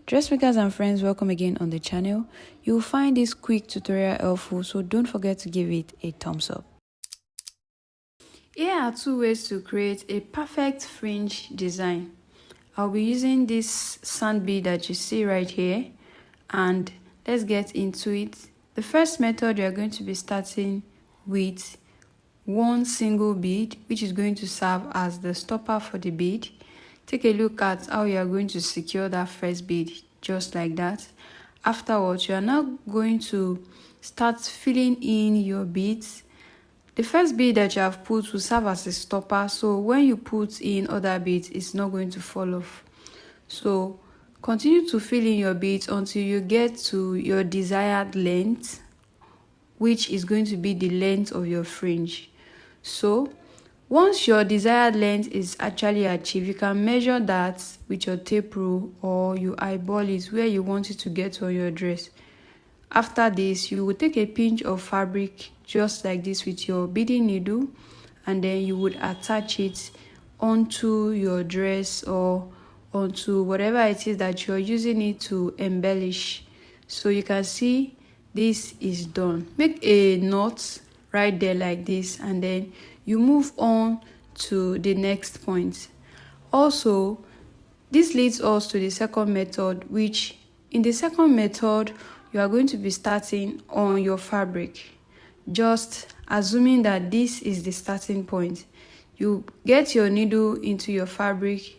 Dressmakers and friends, welcome again on the channel. You will find this quick tutorial helpful, so don't forget to give it a thumbs up. Here are two ways to create a perfect fringe design. I'll be using this sand bead that you see right here, and let's get into it. The first method, you're going to be starting with one single bead, which is going to serve as the stopper for the bead. Take a look at how you are going to secure that first bead, just like that. Afterwards, you are now going to start filling in your beads. The first bead that you have put will serve as a stopper, so when you put in other beads, it's not going to fall off. So continue to fill in your beads until you get to your desired length, which is going to be the length of your fringe. So once your desired length is actually achieved, you can measure that with your tape rule, or you eyeball it where you want it to get to on your dress. After this, you will take a pinch of fabric just like this with your beading needle, and then you would attach it onto your dress or onto whatever it is that you're using it to embellish. So you can see this is done. Make a knot right there like this, and then you move on to the next point. Also, this leads us to the second method, which in the second method, you are going to be starting on your fabric. Just assuming that this is the starting point. You get your needle into your fabric,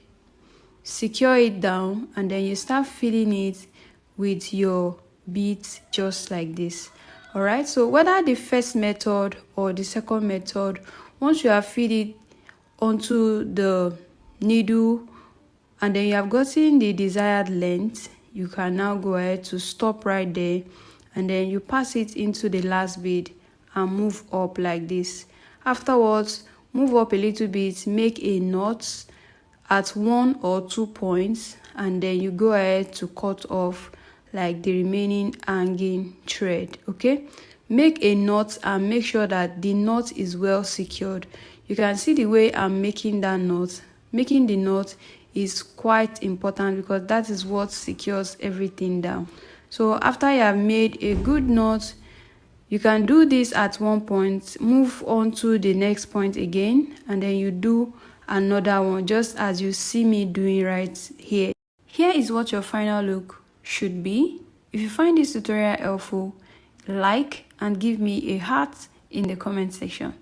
secure it down, and then you start filling it with your beads just like this. Alright, so whether the first method or the second method, once you have filled it onto the needle and then you have gotten the desired length, you can now go ahead to stop right there, and then you pass it into the last bead and move up like this. Afterwards, move up a little bit, make a knot at 1 or 2 points, and then you go ahead to cut off like the remaining hanging thread. Okay, make a knot and make sure that the knot is well secured. You can see the way I'm making that knot. Making the knot is quite important because that is what secures everything down. So after you have made a good knot, you can do this at one point, move on to the next point again, and then you do another one just as you see me doing right here. Here is what your final look should be. If you find this tutorial helpful, like and give me a heart in the comment section.